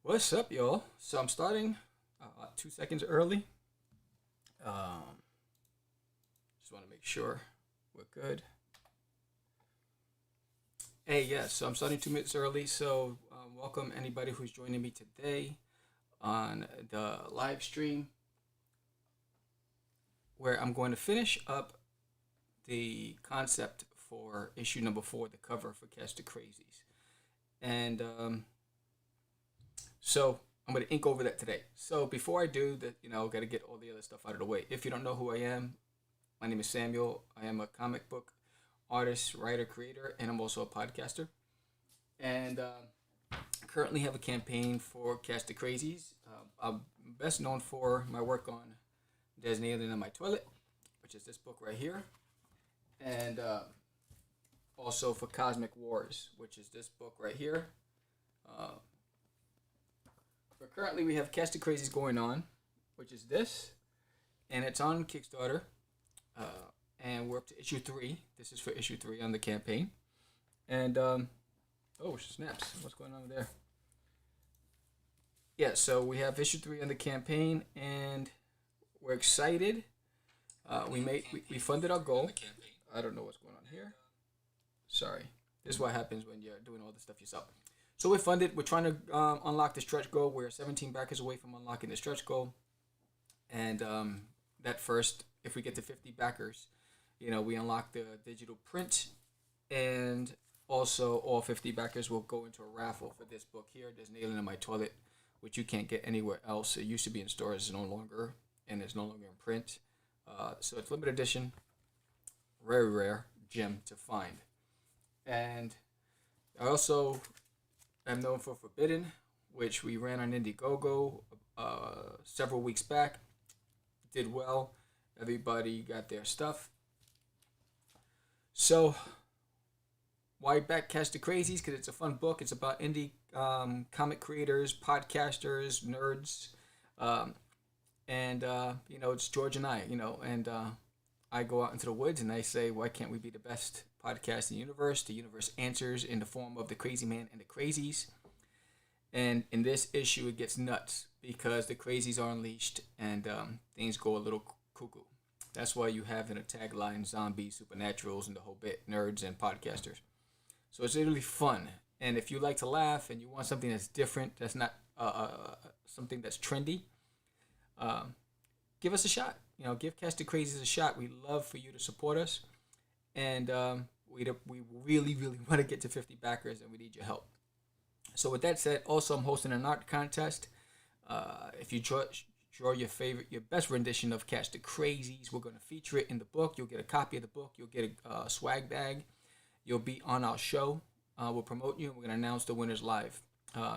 What's up, y'all? So I'm starting 2 seconds early. Just want to make sure we're good. Hey, yeah, so I'm starting 2 minutes early. So welcome anybody who's joining me today on the live stream, where I'm going to finish up the concept for issue number 4, the cover for Catch The Crazees. And so I'm going to ink over that today. So before I do that, got to get all the other stuff out of the way. If you don't know who I am, my name is Samuel. I am a comic book artist, writer, creator, and I'm also a podcaster. And currently have a campaign for Catch The Crazees. I'm best known for my work on There's an Alien in My Toilet, which is this book right here. And also for Cosmic Wars, which is this book right here. But currently we have Catch The Crazees going on, which is this, and it's on Kickstarter, and we're up to issue 3. This is for issue 3 on the campaign, and oh snaps, what's going on there? Yeah, so we have issue 3 on the campaign, and we're excited. We funded our goal. I don't know what's going on here. Sorry, this is what happens when you're doing all this stuff yourself. So we're funded. We're trying to unlock the stretch goal. We're 17 backers away from unlocking the stretch goal. And that first, if we get to 50 backers, we unlock the digital print. And also all 50 backers will go into a raffle for this book here, There's an Alien in My Toilet, which you can't get anywhere else. It used to be in stores. It's no longer, and it's no longer in print. So it's limited edition, very rare gem to find. And I also am known for Forbidden, which we ran on Indiegogo several weeks back. Did well. Everybody got their stuff. So, why back Catch The Crazees? Because it's a fun book. It's about indie comic creators, podcasters, nerds. And it's George and I, and I go out into the woods and I say, why can't we be the best podcast in the universe? The universe answers in the form of the Crazy Man and the Crazies. And in this issue, it gets nuts because the Crazies are unleashed and things go a little cuckoo. That's why you have in a tagline zombies, supernaturals, and the whole bit, nerds and podcasters. So it's really fun. And if you like to laugh and you want something that's different, that's not something that's trendy, give us a shot. Give Catch The Crazees a shot. We love for you to support us, and we really want to get to 50 backers, and we need your help. So with that said, also I'm hosting an art contest. If you draw your best rendition of Catch The Crazees, we're going to feature it in the book. You'll get a copy of the book. You'll get a swag bag. You'll be on our show. We'll promote you, and we're going to announce the winners live.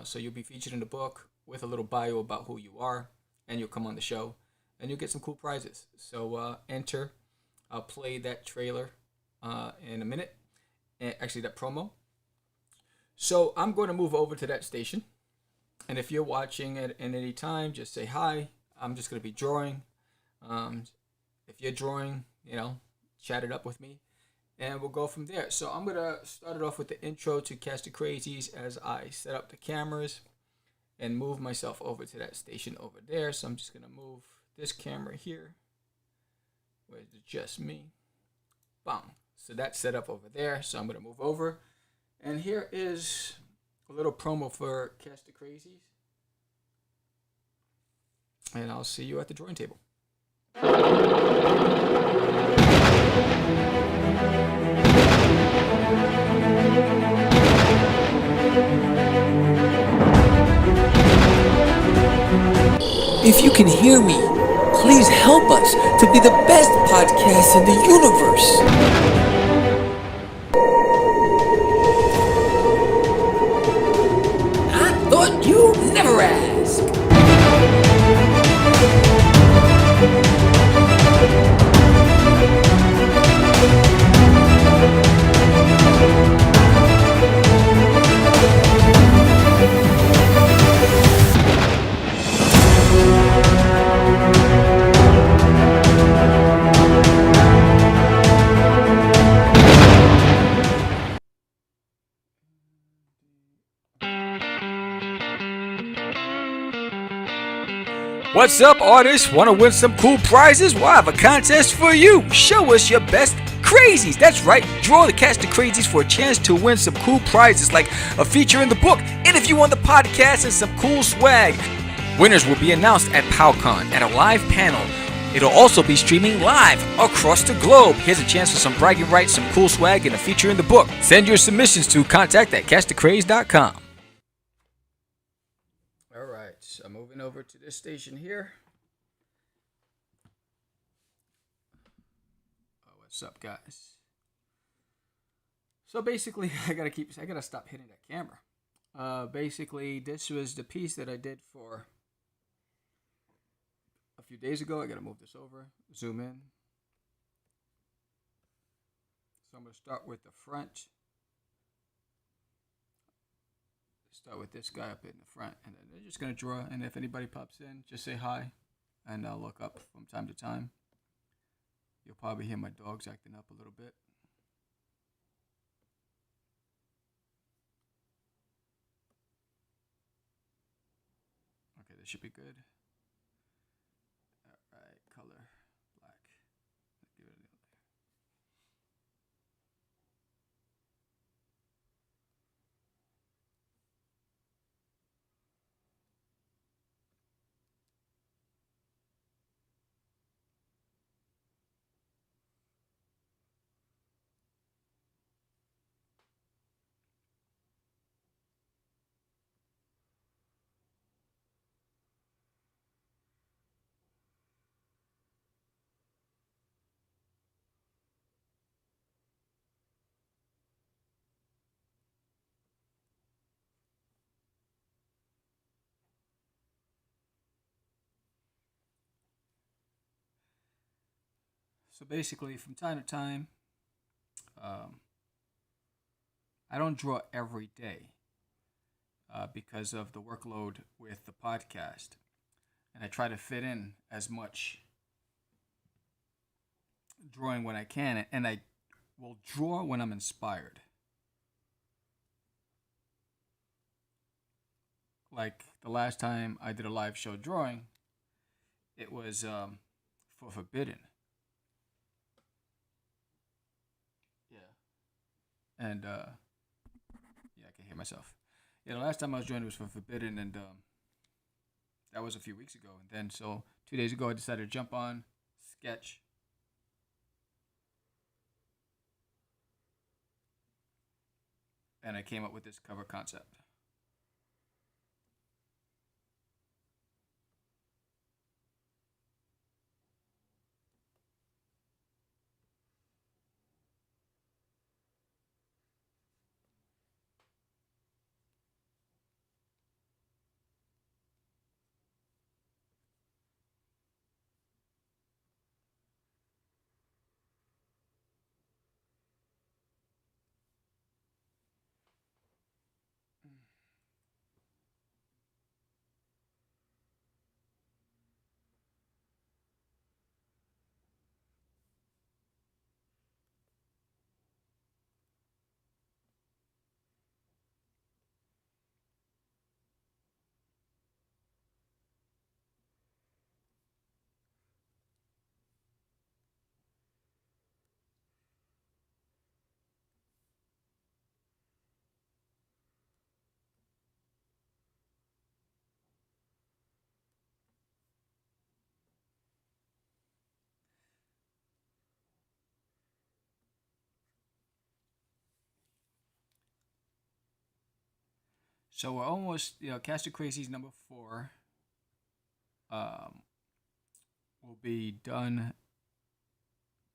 So you'll be featured in the book with a little bio about who you are, and you'll come on the show, and you'll get some cool prizes. So enter. I'll play that trailer in a minute, and actually that promo. So I'm going to move over to that station, and if you're watching at any time, just say hi. I'm just going to be drawing. If you're drawing, chat it up with me, and we'll go from there. So I'm going to start it off with the intro to Catch The Crazees as I set up the cameras and move myself over to that station over there. So I'm just going to move this camera here, where it's just me. Bang. So that's set up over there. So I'm going to move over. And here is a little promo for Catch The Crazees. And I'll see you at the drawing table. If you can hear me, please help us to be the best podcast in the universe. I thought you'd never ask. What's up, artists? Want to win some cool prizes? Well, I have a contest for you. Show us your best crazies. That's right. Draw the Catch the Crazees for a chance to win some cool prizes like a feature in the book, interview on the podcast, and some cool swag. Winners will be announced at PowCon at a live panel. It'll also be streaming live across the globe. Here's a chance for some bragging rights, some cool swag, and a feature in the book. Send your submissions to contact@catchthecraze.com. All right, so I'm moving over to this station here. Oh, what's up, guys? So basically, I gotta stop hitting that camera. Basically, this was the piece that I did for a few days ago. I gotta move this over, zoom in. So I'm gonna start with the front. Start with this guy up in the front, and then they're just gonna draw. And if anybody pops in, just say hi, and I'll look up from time to time. You'll probably hear my dogs acting up a little bit. Okay, this should be good. Alright, color, black. Give it a little. So basically, from time to time, I don't draw every day because of the workload with the podcast. And I try to fit in as much drawing when I can. And I will draw when I'm inspired. Like the last time I did a live show drawing, it was for Forbidden. And yeah, I can hear myself. Yeah, the last time I was joined was for Forbidden, and that was a few weeks ago. And then, so 2 days ago, I decided to jump on, sketch. And I came up with this cover concept. So we're almost, Catch the Crazees number 4 will be done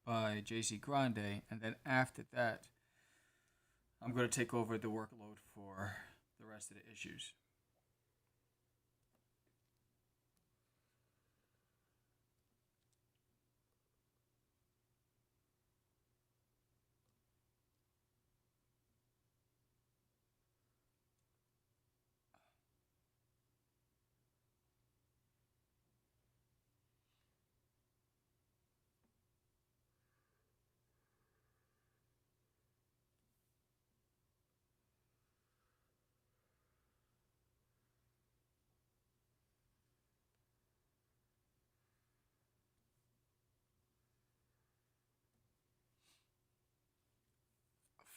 by JC Grande, and then after that, I'm going to take over the workload for the rest of the issues.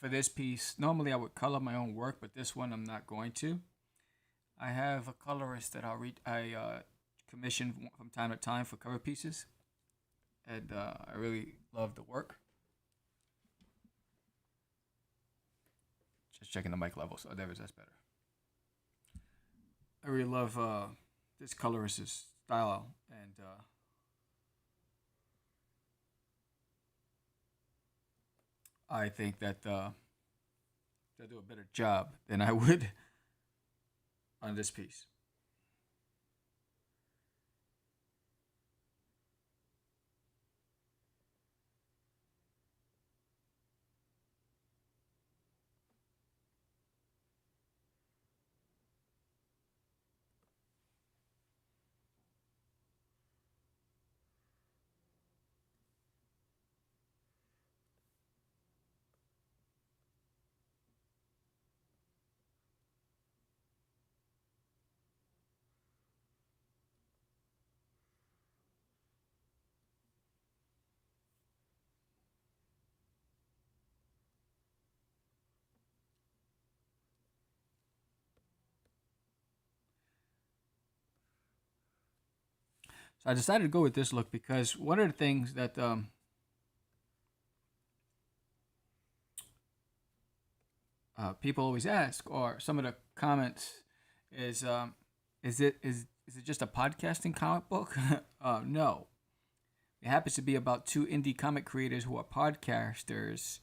for this piece, normally I would color my own work, but this one I'm not going to. I have a colorist that I commission from time to time for cover pieces, and I really love the work. Just checking the mic levels. Oh, there it is. That's better. I really love this colorist's style, and I think that they'll do a better job than I would on this piece. So I decided to go with this look because one of the things that people always ask, or some of the comments, is it just a podcasting comic book? No, it happens to be about two indie comic creators who are podcasters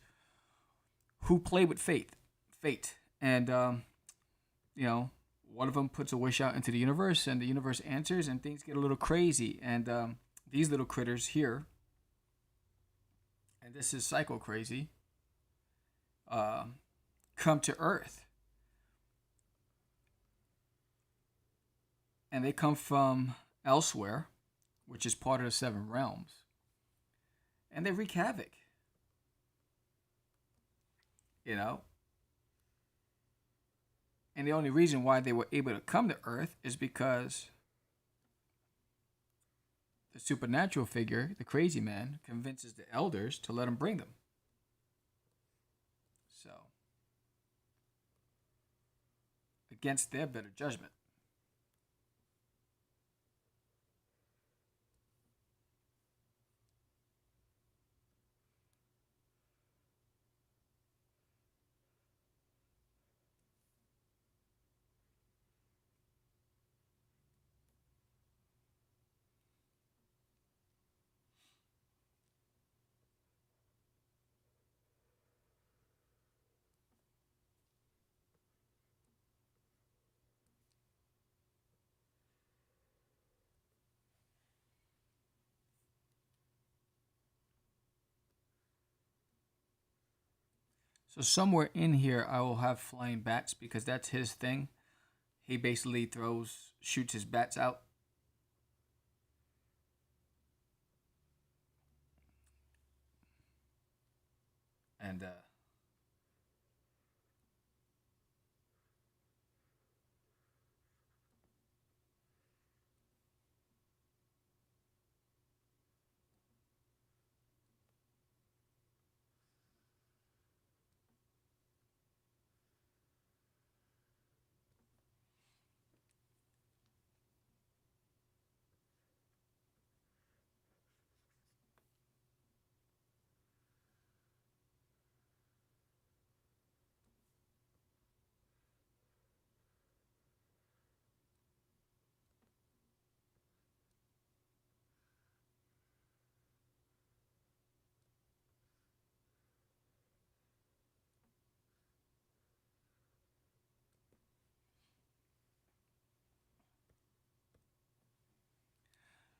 who play with fate, and one of them puts a wish out into the universe, and the universe answers, and things get a little crazy, and these little critters here, and this is Psycho Crazy, come to Earth. And they come from elsewhere, which is part of the Seven Realms. And they wreak havoc. And the only reason why they were able to come to Earth is because the supernatural figure, the crazy man, convinces the elders to let him bring them. So, against their better judgment. So somewhere in here, I will have flying bats because that's his thing. He basically shoots his bats out. And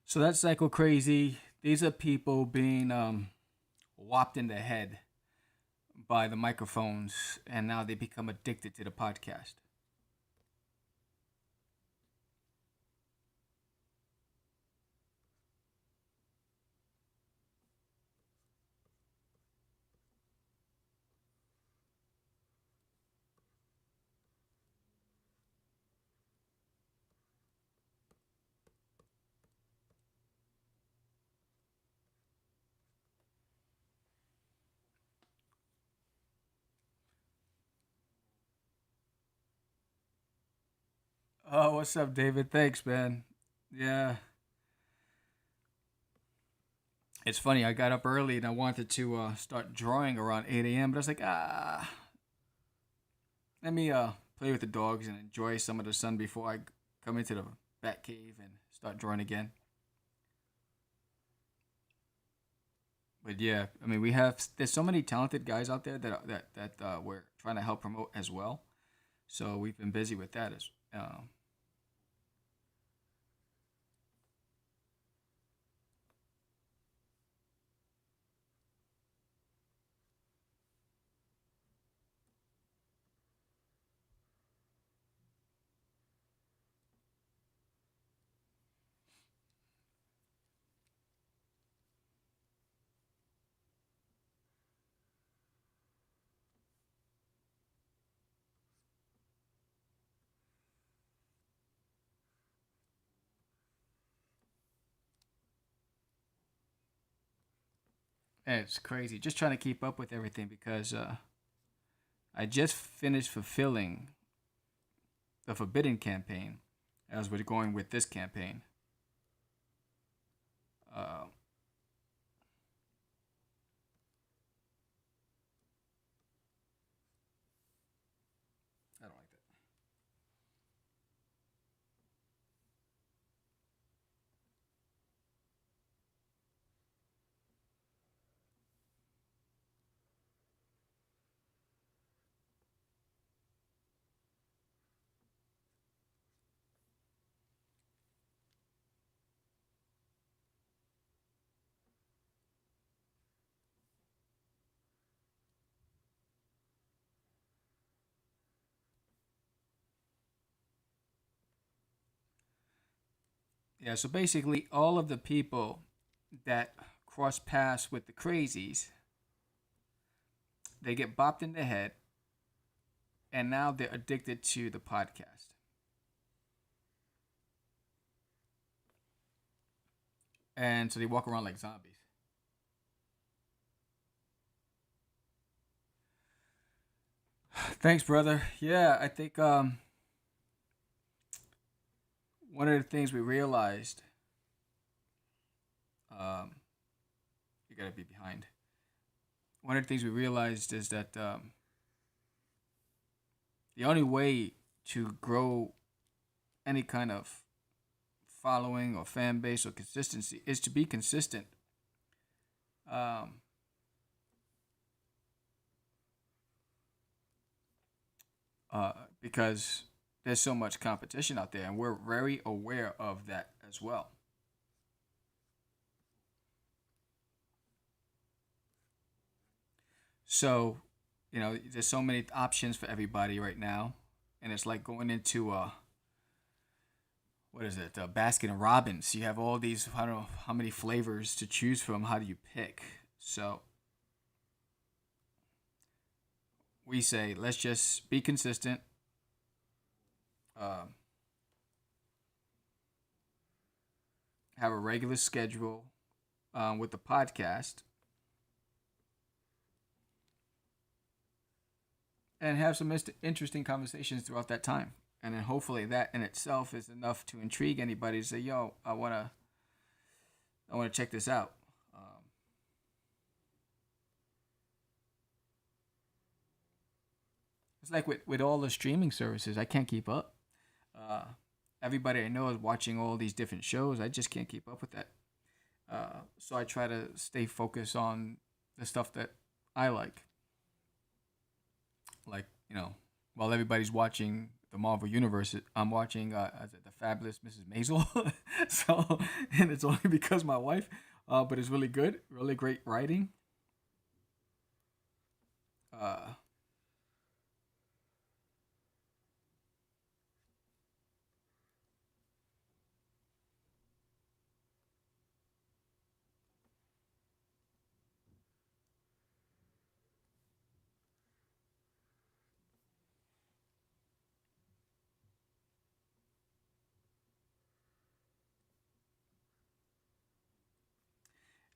so that's Psycho Crazy. These are people being whopped in the head by the microphones, and now they become addicted to the podcast. Oh, what's up, David? Thanks, man. Yeah, it's funny. I got up early and I wanted to start drawing around 8 a.m., but I was like, let me play with the dogs and enjoy some of the sun before I come into the bat cave and start drawing again. But yeah, I mean, there's so many talented guys out there that we're trying to help promote as well. So we've been busy with that as. It's crazy. Just trying to keep up with everything because I just finished fulfilling the Forbidden campaign as we're going with this campaign. Uh, I don't like that. Yeah, so basically, all of the people that cross paths with the crazies, they get bopped in the head, and now they're addicted to the podcast. And so they walk around like zombies. Thanks, brother. Yeah, I think one of the things we realized, um, you gotta be behind. One of the things we realized is that the only way to grow any kind of following or fan base or consistency is to be consistent. Um, because there's so much competition out there, and we're very aware of that as well. So, there's so many options for everybody right now, and it's like going into what is it, Baskin and Robbins. You have all these, I don't know how many flavors to choose from. How do you pick? So we say let's just be consistent. Um, have a regular schedule with the podcast, and have some interesting conversations throughout that time. And then hopefully that in itself is enough to intrigue anybody to say, "Yo, I wanna check this out." It's like with all the streaming services, I can't keep up. Uh, Everybody I know is watching all these different shows. I just can't keep up with that. So I try to stay focused on the stuff that I like. Like, while everybody's watching the Marvel Universe, I'm watching is it the Fabulous Mrs. Maisel. So, and it's only because my wife, but it's really good, really great writing. Uh,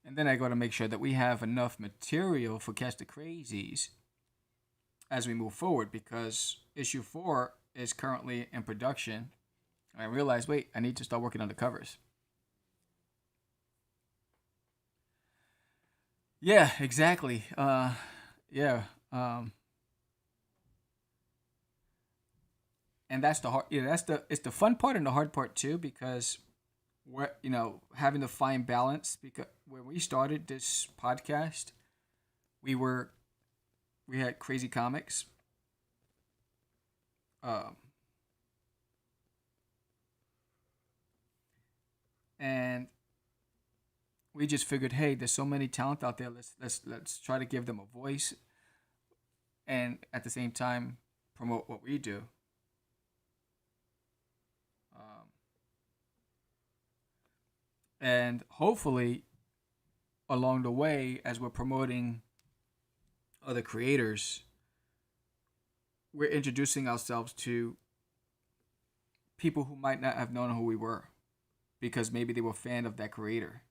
and then I got to make sure that we have enough material for Catch the Crazies as we move forward because issue 4 is currently in production I realized, wait, I need to start working on the covers. Yeah, exactly. Yeah. And that's the hard. Yeah, it's the fun part and the hard part too, because we're having to find balance. Because when we started this podcast, we were we had crazy comics. Um, and we just figured, hey, there's so many talent out there. Let's try to give them a voice, and at the same time promote what we do. Um, and hopefully, along the way, as we're promoting other creators, we're introducing ourselves to people who might not have known who we were because maybe they were a fan of that creator.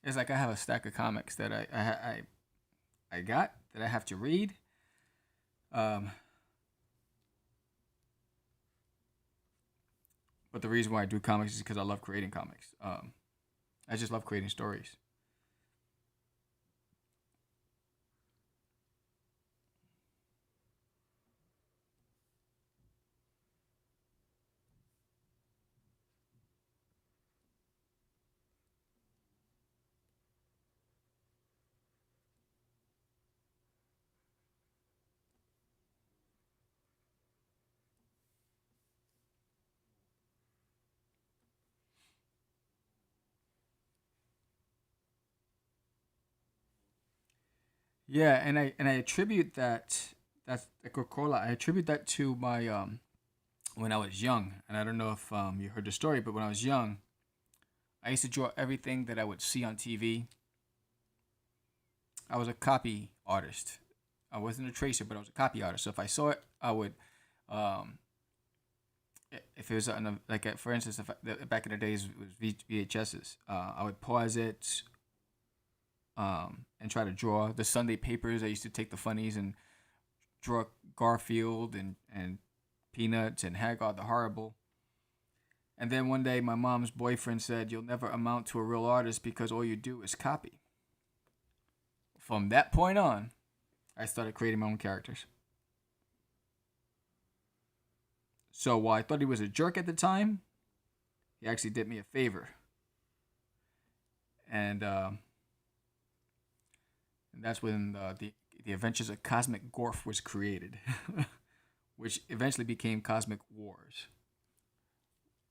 It's like I have a stack of comics that I got that I have to read. Um, but the reason why I do comics is because I love creating comics. I just love creating stories. Yeah, and I attribute that's the Coca-Cola. I attribute that to my when I was young, and I don't know if you heard the story, but when I was young, I used to draw everything that I would see on TV. I was a copy artist. I wasn't a tracer, but I was a copy artist. So if I saw it, I would, um, if it was on a, like for instance, if back in the days it was VHSs, I would pause it, and try to draw the Sunday papers. I used to take the funnies and draw Garfield and Peanuts and Haggard the Horrible. And then one day, my mom's boyfriend said, "You'll never amount to a real artist because all you do is copy." From that point on, I started creating my own characters. So while I thought he was a jerk at the time, he actually did me a favor, and that's when the Adventures of Cosmic Gorf was created, which eventually became Cosmic Wars,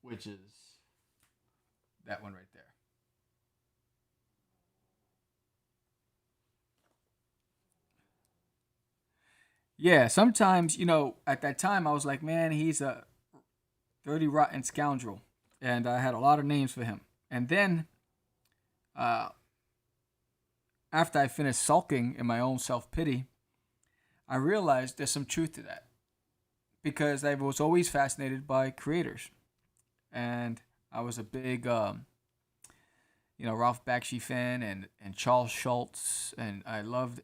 which is that one right there. Yeah, sometimes, at that time I was like, man, he's a dirty, rotten scoundrel. And I had a lot of names for him. And then, uh, after I finished sulking in my own self pity, I realized there's some truth to that. Because I was always fascinated by creators. And I was a big, Ralph Bakshi fan and Charles Schultz. And I loved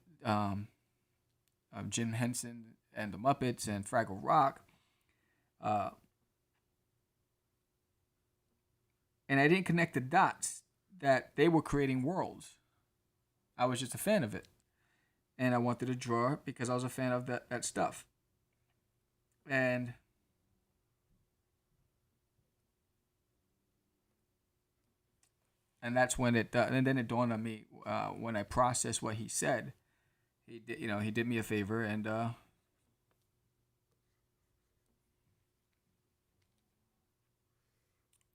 Jim Henson and the Muppets and Fraggle Rock. Uh, and I didn't connect the dots that they were creating worlds. I was just a fan of it. And I wanted to draw because I was a fan of that stuff. And that's when and then it dawned on me when I processed what he said. He did me a favor, and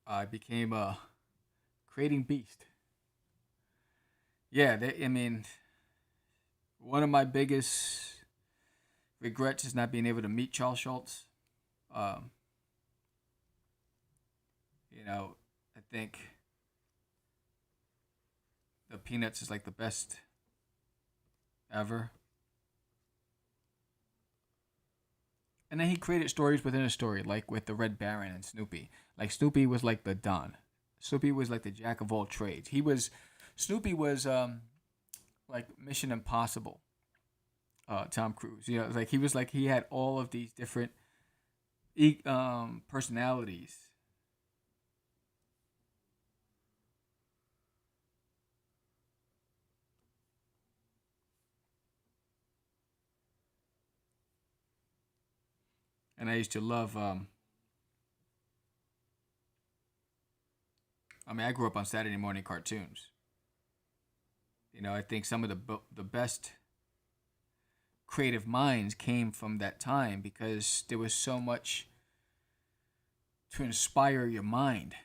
I became a creating beast. Yeah, I mean, one of my biggest regrets is not being able to meet Charles Schultz. Um, I think the Peanuts is like the best ever. And then he created stories within a story, like with the Red Baron and Snoopy. Like Snoopy was like the Don. Snoopy was like the jack of all trades. Snoopy was like Mission Impossible. Tom Cruise. You know, like he was like he had all of these different personalities. And I used to love. I grew up on Saturday morning cartoons. You know, I think some of the best creative minds came from that time because there was so much to inspire your mind.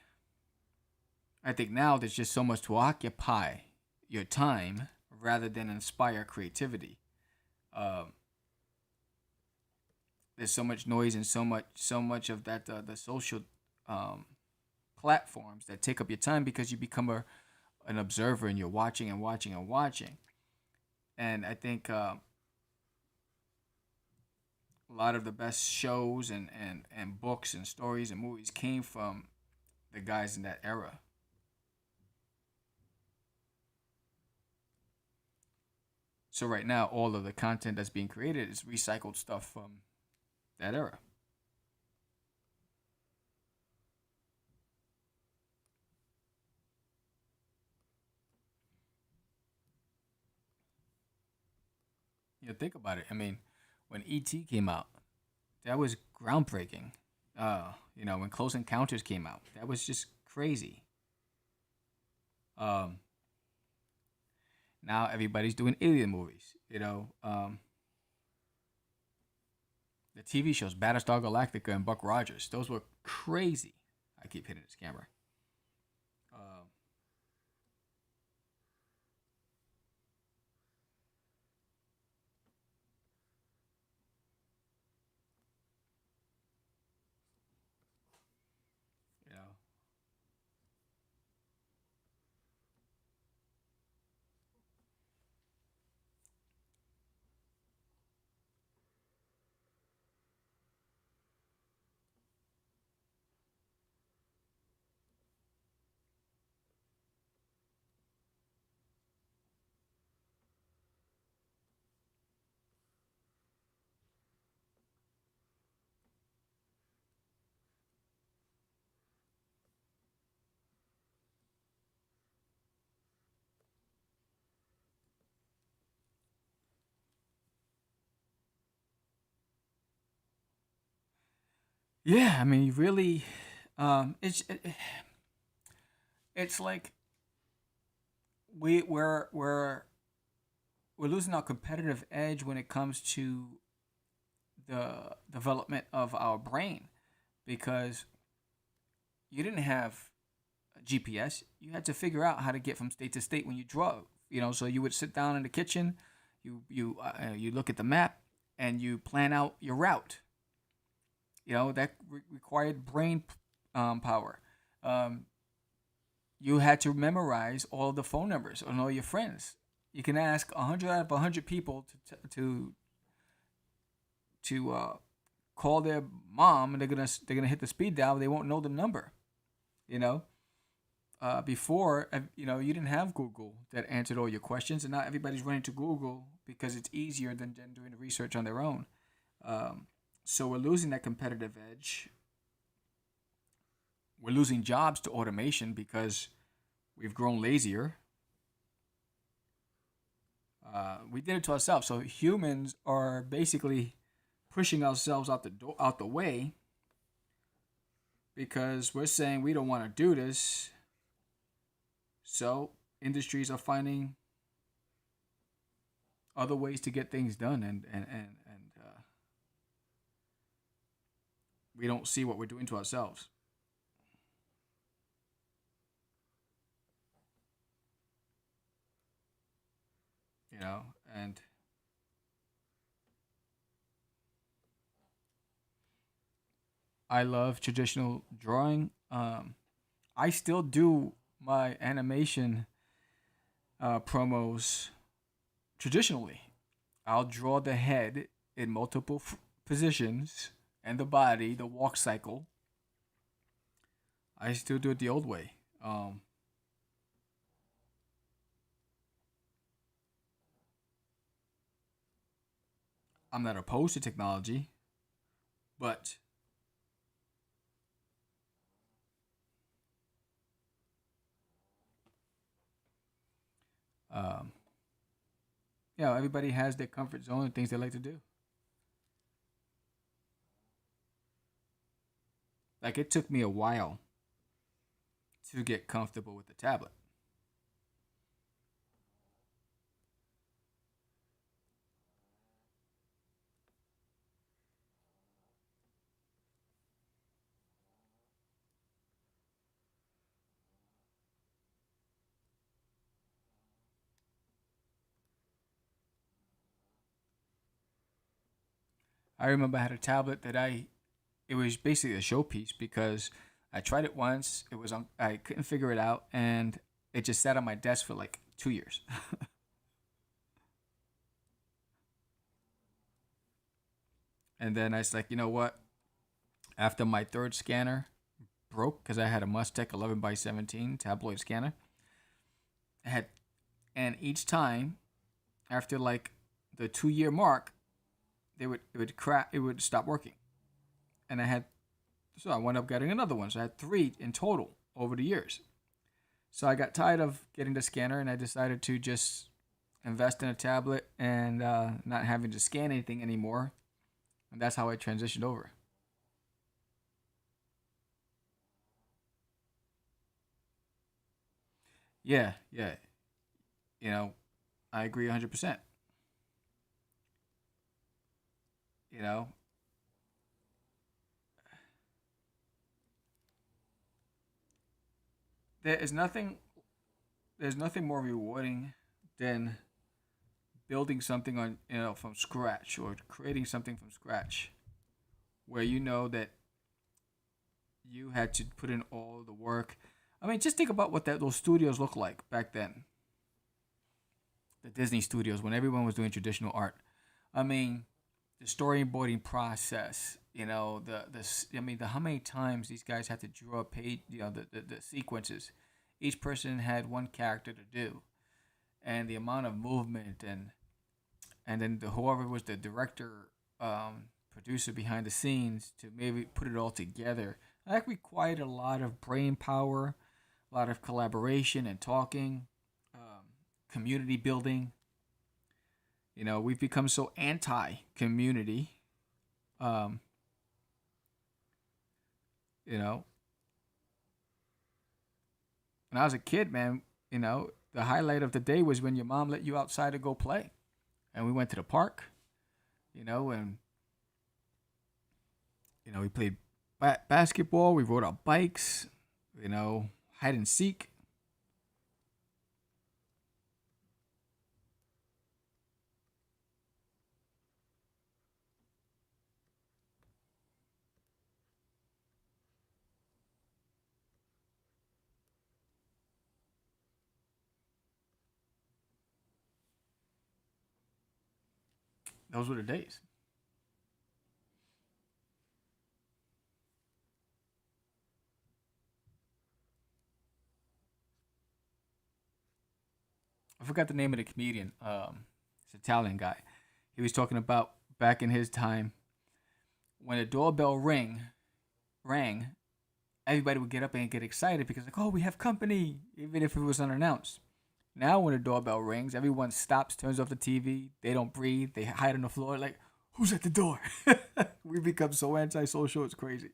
I think now there's just so much to occupy your time rather than inspire creativity. Um, there's so much noise and so much of that the social um, platforms that take up your time because you become an observer and you're watching and watching and watching. And I think a lot of the best shows and books and stories and movies came from the guys in that era. So right now, all of the content that's being created is recycled stuff from that era. You know, think about it. I mean, when E.T. came out, that was groundbreaking. You know, when Close Encounters came out, that was just crazy. Um, Now everybody's doing alien movies. You know, the TV shows Battlestar Galactica and Buck Rogers. Those were crazy. I keep hitting this camera. Um, you know, yeah. I mean, really, um, it's it, it's like we we're losing our competitive edge when it comes to the development of our brain because you didn't have GPS. You had to figure out how to get from state to state when you drove. You know, so you would sit down in the kitchen, you look at the map, and you plan out your route. You know that required brain power. Um, you had to memorize all the phone numbers on all your friends. You can ask 100 out of 100 people to call their mom, and they're gonna hit the speed dial. They won't know the number. You know, before, you know, you didn't have Google that answered all your questions, and now everybody's running to Google because it's easier than doing the research on their own. Um, so we're losing that competitive edge. We're losing jobs to automation because we've grown lazier. We did it to ourselves. So humans are basically pushing ourselves out the way because we're saying we don't want to do this. So industries are finding other ways to get things done, and we don't see what we're doing to ourselves. You know, and I love traditional drawing. I still do my animation promos traditionally. I'll draw the head in multiple positions and the body, the walk cycle, I still do it the old way. I'm not opposed to technology, but um, everybody has their comfort zone and things they like to do. Like it took me a while to get comfortable with the tablet. I remember I had a tablet that it was basically a showpiece because I tried it once. I couldn't figure it out, and it just sat on my desk for like 2 years. And then I was like, you know what? After my third scanner broke, because I had a Mustech 11 by 17 tabloid scanner, I had, and each time after like the 2 year mark, it would crack, it would stop working, and so I wound up getting another one. So I had three in total over the years. So I got tired of getting the scanner, and I decided to just invest in a tablet and not having to scan anything anymore. And that's how I transitioned over. Yeah, yeah. You know, I agree 100%. You know, there is nothing there's nothing more rewarding than building something on from scratch, or creating something from scratch, where you know that you had to put in all the work. I mean, just think about what that those studios looked like back then. The Disney studios, when everyone was doing traditional art. I mean, the storyboarding process. The how many times these guys had to draw a page. The sequences. Each person had one character to do, and the amount of movement, and then whoever was the director, producer behind the scenes, to maybe put it all together. That required a lot of brain power, a lot of collaboration and talking, community building. We've become so anti-community. Um, you know, when I was a kid, man, the highlight of the day was when your mom let you outside to go play, and we went to the park. And we played basketball. We rode our bikes. Hide and seek. Those were the days. I forgot the name of the comedian. It's an Italian guy. He was talking about back in his time when a doorbell rang, everybody would get up and get excited because like, oh, we have company, even if it was unannounced. Now when the doorbell rings, everyone stops, turns off the TV. They don't breathe. They hide on the floor like, who's at the door? We become so antisocial. It's crazy.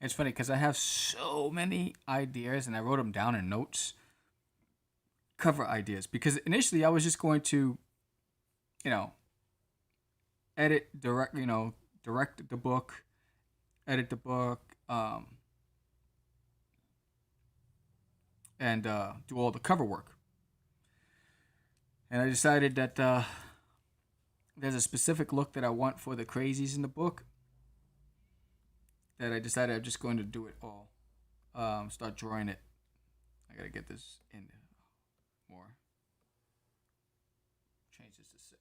It's funny because I have so many ideas and I wrote them down in notes, cover ideas. Because initially I was just going to, you know, direct the book, edit the book, and do all the cover work. And I decided that there's a specific look that I want for the Crazies in the book. That I decided I'm just going to do it all. Start drawing it. I gotta get this in more. Change this to 6.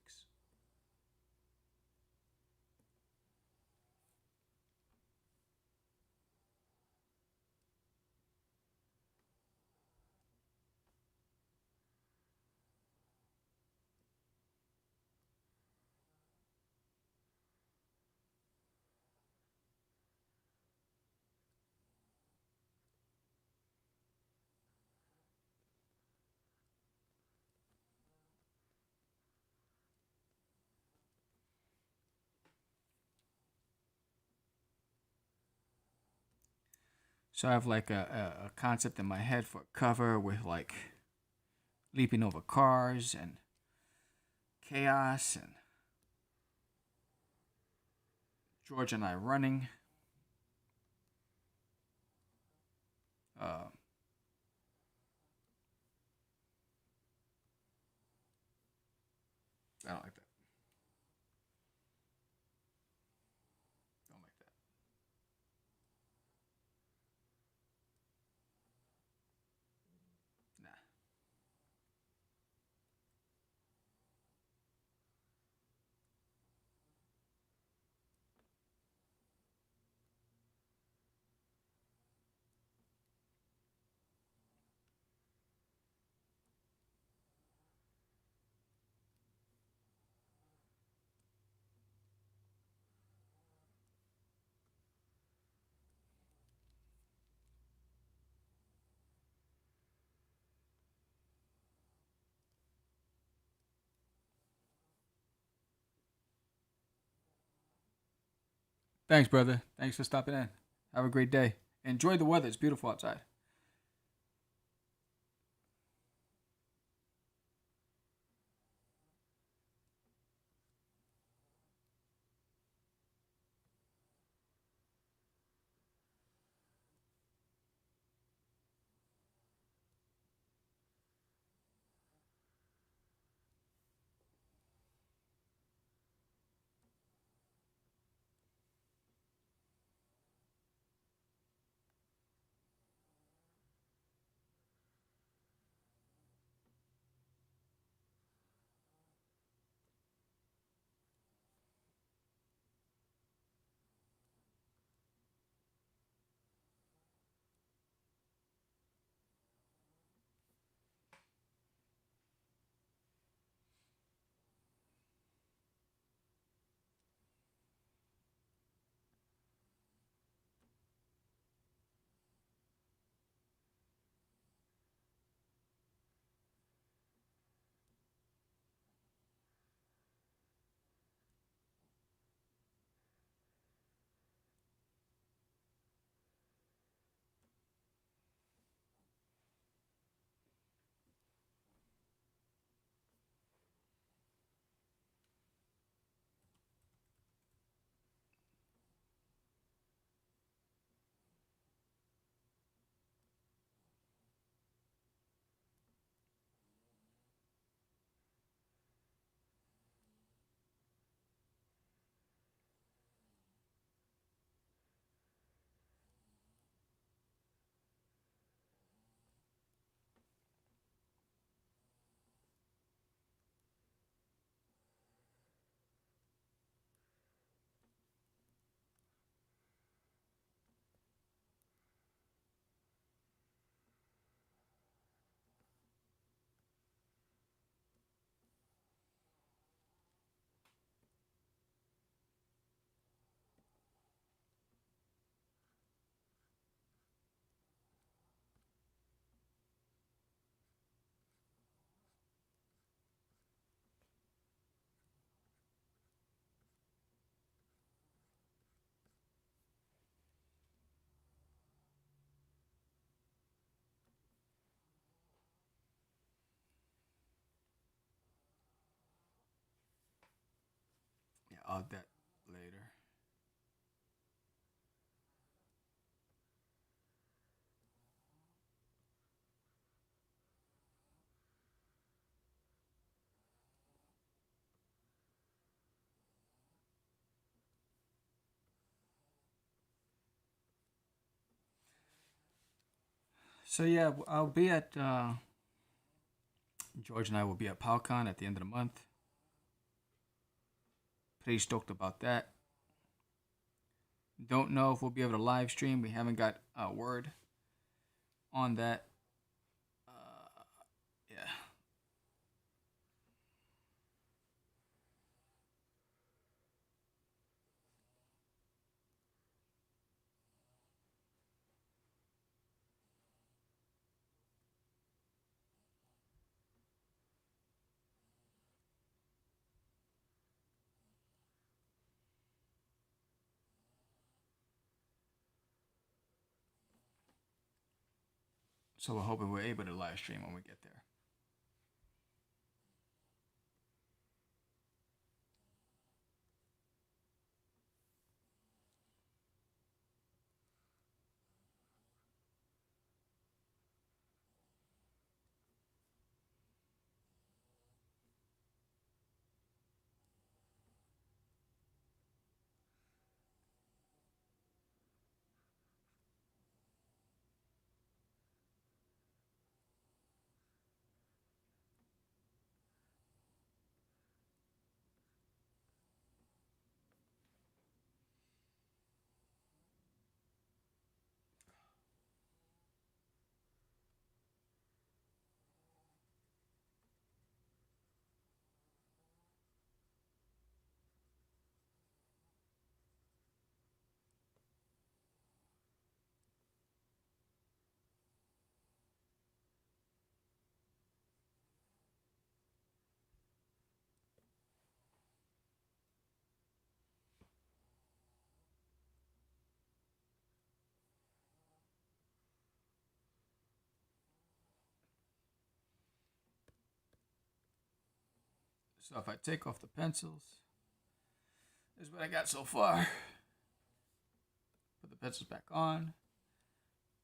So I have like a concept in my head for a cover with like leaping over cars and chaos and George and I running. Uh, I don't like that. Don't like that. Nah. Thanks, brother. Thanks for stopping in. Have a great day. Enjoy the weather. It's beautiful outside. about that later. So yeah, I'll be at George and I will be at PowCon at the end of the month. Pretty stoked about that. Don't know if we'll be able to live stream. We haven't got a word on that. Yeah. So we're hoping we're able to live stream when we get there. So if I take off the pencils, this is what I got so far. Put the pencils back on.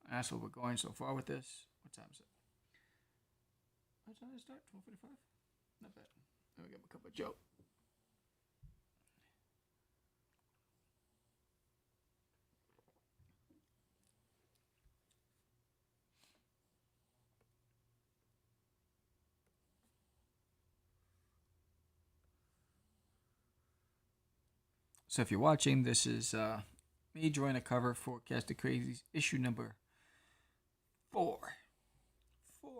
And that's where we're going so far with this. What time is it? What time did it start? 12:45? Not bad. Let me get a cup of Joe. So if you're watching, this is me drawing a cover for Catch The Crazees, issue number 4. 4.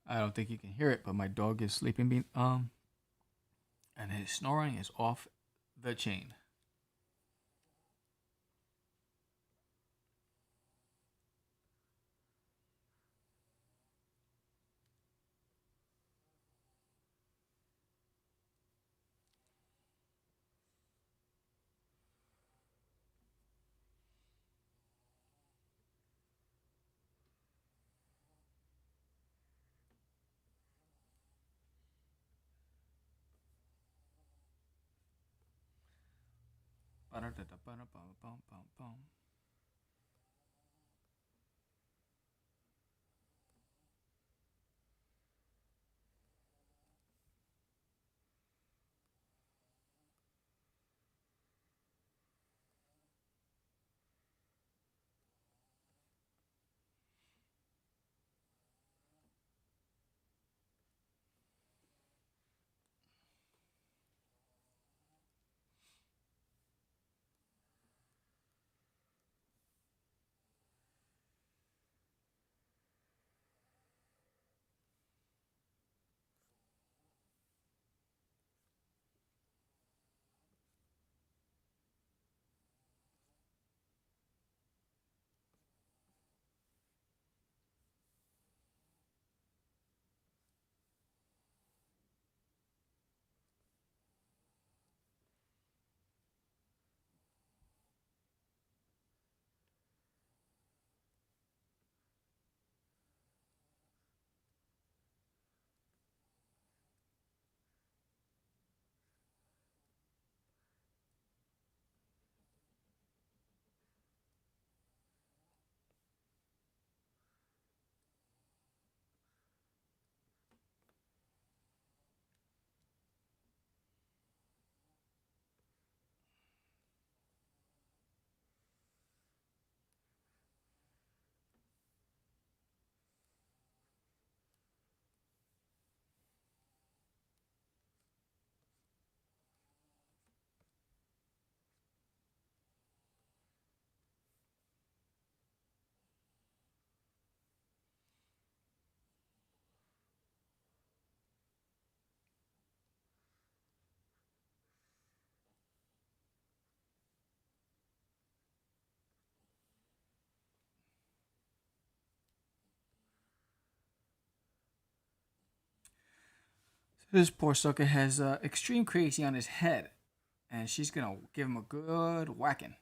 I don't think you can hear it, but my dog is sleeping. And his snoring is off the chain. This poor sucker has extreme crazy on his head, and she's gonna give him a good whacking.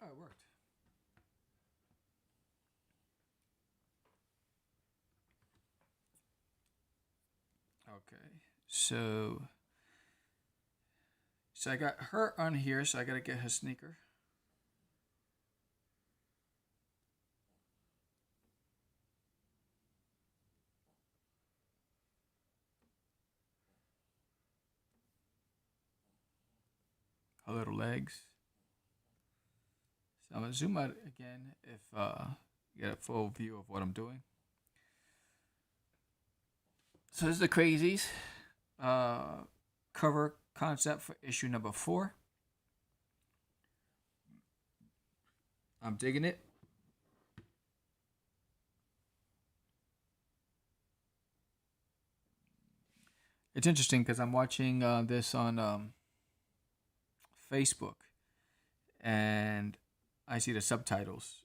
Oh, it worked. Okay, so I got her on here, so I gotta get her sneaker. Her little legs. So I'm gonna zoom out again if you get a full view of what I'm doing. So this is the Crazies cover concept for issue number 4. I'm digging it. It's interesting because I'm watching this on Facebook, and I see the subtitles.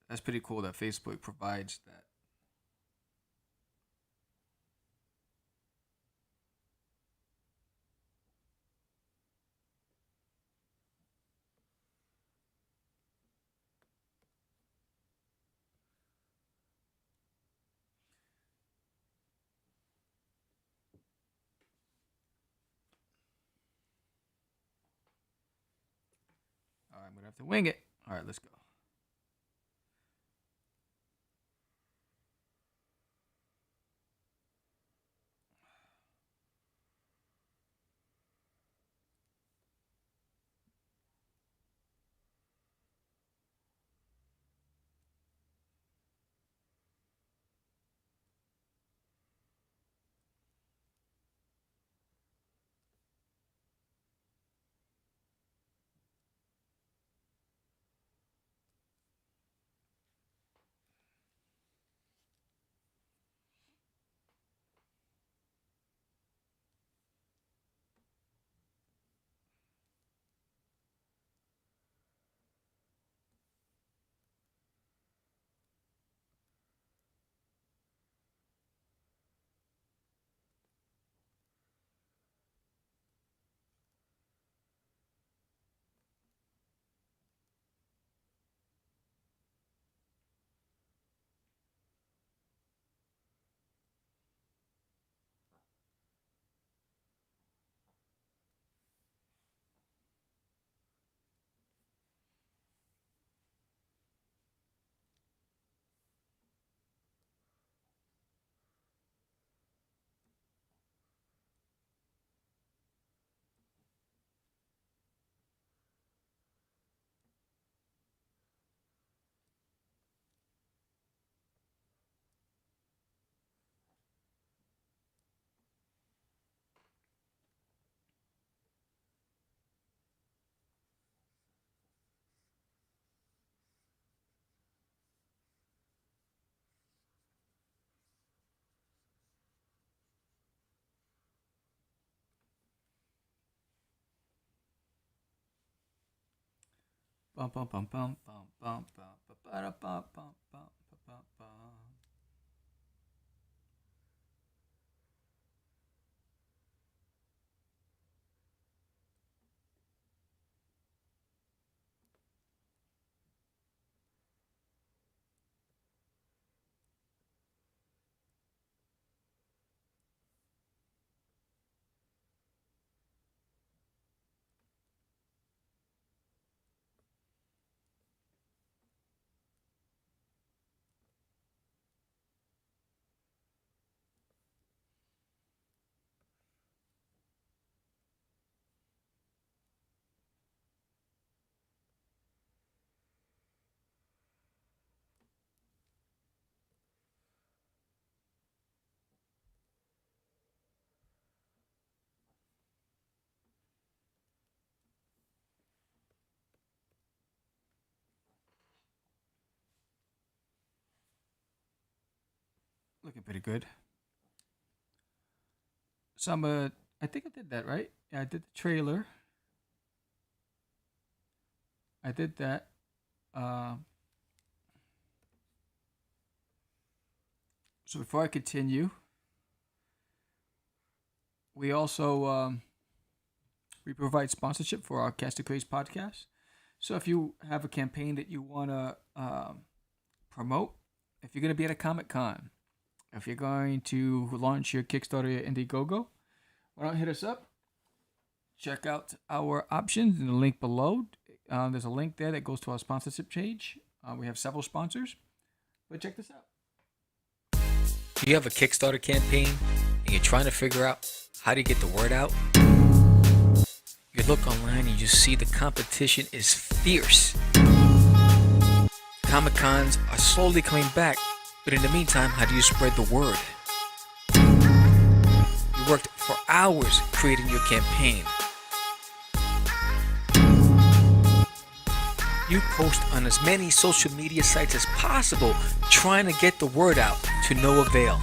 That's pretty cool that Facebook provides that. All right, I'm gonna have to wing it. All right, let's go. Bum, bum, bum, bum, bum, bum, bum, ba-da, bum, bum, bum, bum, bum. Looking pretty good. I think I did that right. Yeah, I did the trailer. I did that. Um, so before I continue, we also we provide sponsorship for our Catch The Craze podcast. So if you have a campaign that you want to promote, if you're going to be at a Comic Con, if you're going to launch your Kickstarter or Indiegogo, why don't hit us up? Check out our options in the link below. There's a link there that goes to our sponsorship page. We have several sponsors, but check this out. Do you have a Kickstarter campaign and you're trying to figure out how to get the word out? You look online and you see the competition is fierce. Comic Cons are slowly coming back, but in the meantime, how do you spread the word? You worked for hours creating your campaign. You post on as many social media sites as possible, trying to get the word out to no avail.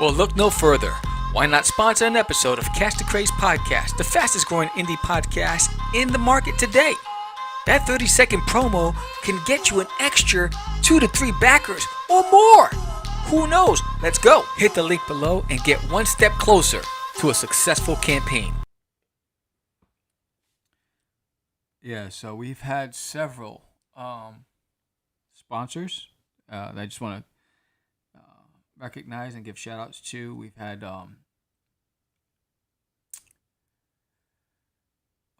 Well, look no further. Why not sponsor an episode of Catch The Craze podcast, the fastest growing indie podcast in the market today? That 30-second promo can get you an extra 2 to 3 backers or more. Who knows? Let's go. Hit the link below and get one step closer to a successful campaign. Yeah, so we've had several sponsors that I just want to recognize and give shout outs to. We've had,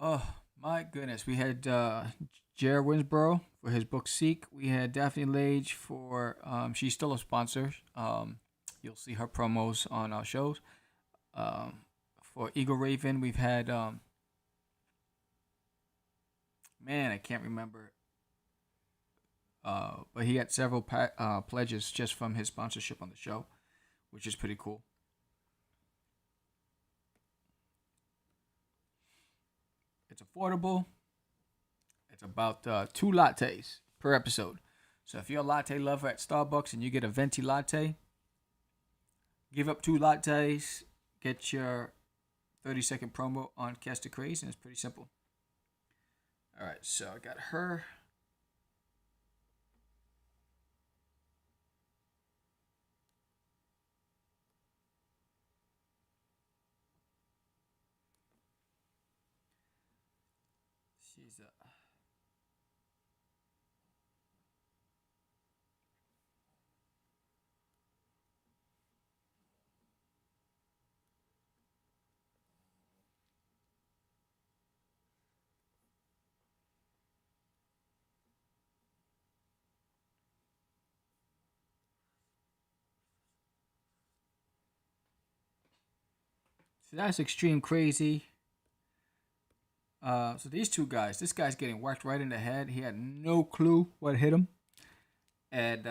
oh my goodness, we had Jared Winsborough for his book Seek. We had Daphne Lage for, she's still a sponsor. You'll see her promos on our shows. For Eagle Raven, we've had, man, I can't remember. But he had several pledges just from his sponsorship on the show, which is pretty cool. It's affordable. It's about 2 lattes per episode. So if you're a latte lover at Starbucks and you get a venti latte, give up 2 lattes, get your 30-second promo on Catch The Craze, and it's pretty simple. All right, so I got her. She's a. So that's extreme crazy. So these 2 guys, this guy's getting whacked right in the head. He had no clue what hit him, and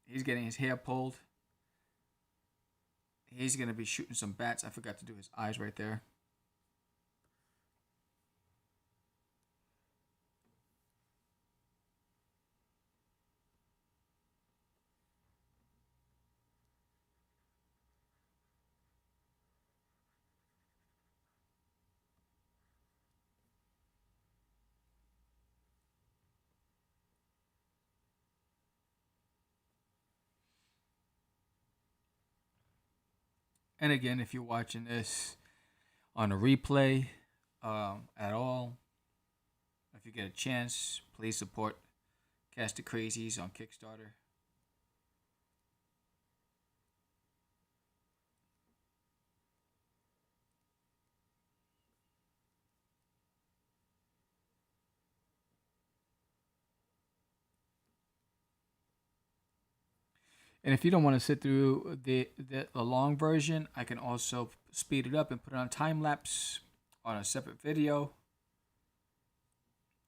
he's getting his hair pulled. He's gonna be shooting some bats. I forgot to do his eyes right there. And again, if you're watching this on a replay at all, if you get a chance, please support Catch The Crazees on Kickstarter. And if you don't want to sit through the long version, I can also speed it up and put it on time lapse on a separate video.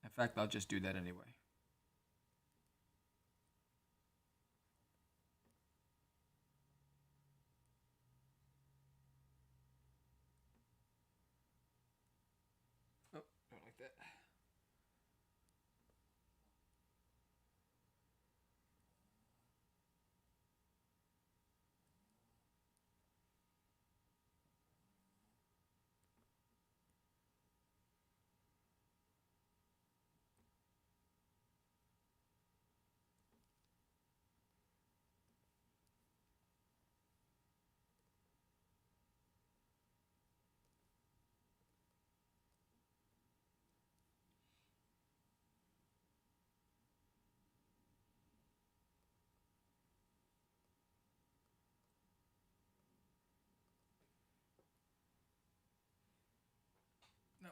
In fact, I'll just do that anyway. Oh, don't like that. No.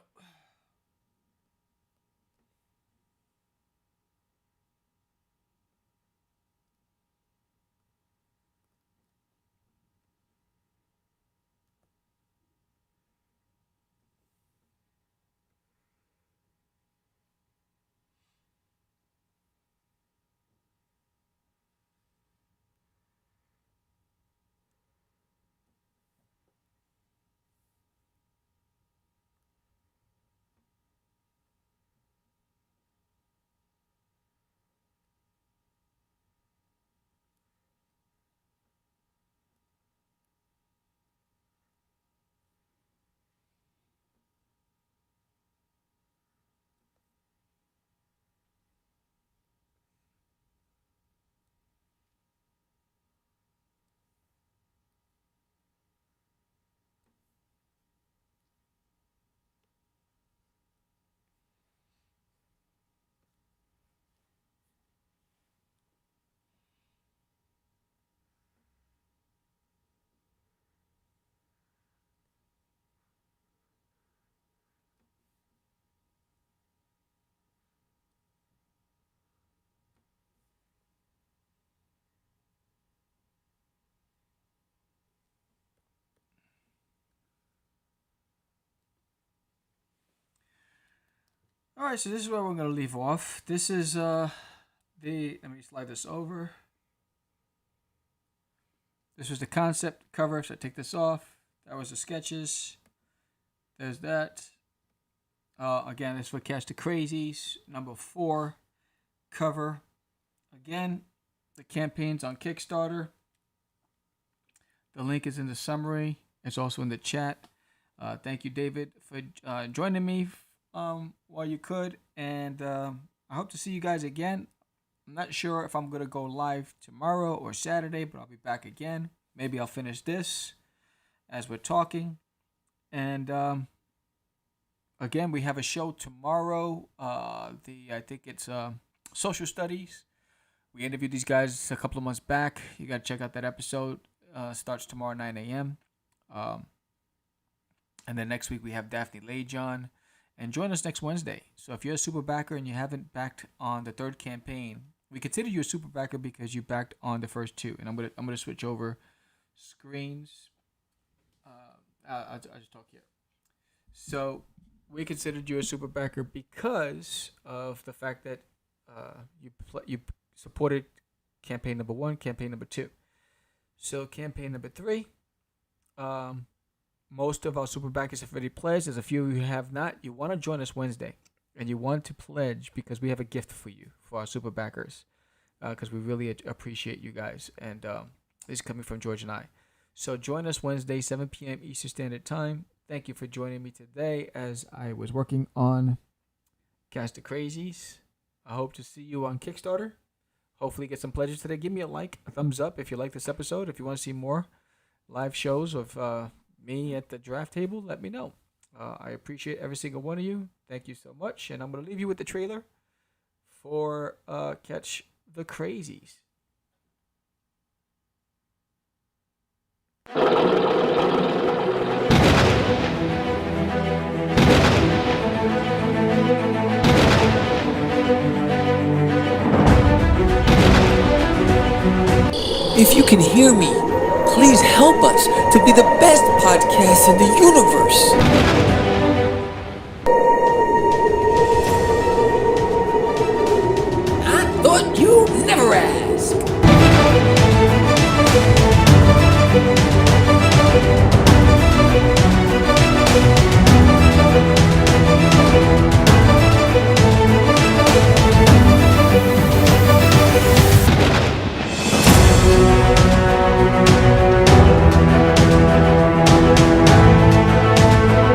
All right, so this is where we're going to leave off. This is let me slide this over. This was the concept cover, so I take this off. That was the sketches. There's that. Again, this is for Catch The Crazees, number 4 cover. Again, the campaign's on Kickstarter. The link is in the summary. It's also in the chat. Thank you, David, for joining me while you could. And I hope to see you guys again. I'm not sure if I'm going to go live tomorrow or Saturday, but I'll be back again. Maybe I'll finish this as we're talking. And again, we have a show tomorrow. I think it's social studies. We interviewed these guys a couple of months back. You got to check out that episode. Starts tomorrow 9 a.m. And then next week we have Daphne Lejon. And join us next Wednesday. So if you're a super backer and you haven't backed on the 3rd campaign, we consider you a super backer because you backed on the first 2. And I'm gonna switch over screens. I'll just talk here. So we considered you a super backer because of the fact that you supported campaign number 1, campaign number 2. So campaign number 3. Most of our super backers have already pledged. There's a few who have not. You want to join us Wednesday, and you want to pledge because we have a gift for you, for our super backers, because we really appreciate you guys. And this is coming from George and I. So join us Wednesday, 7 p.m. Eastern Standard Time. Thank you for joining me today as I was working on Catch The Crazees. I hope to see you on Kickstarter. Hopefully get some pledges today. Give me a like, a thumbs up if you like this episode. If you want to see more, live shows of me at the draft table, let me know. I appreciate every single one of you. Thank you so much. And I'm going to leave you with the trailer for Catch the Crazees. If you can hear me, please help us to be the best podcast in the universe.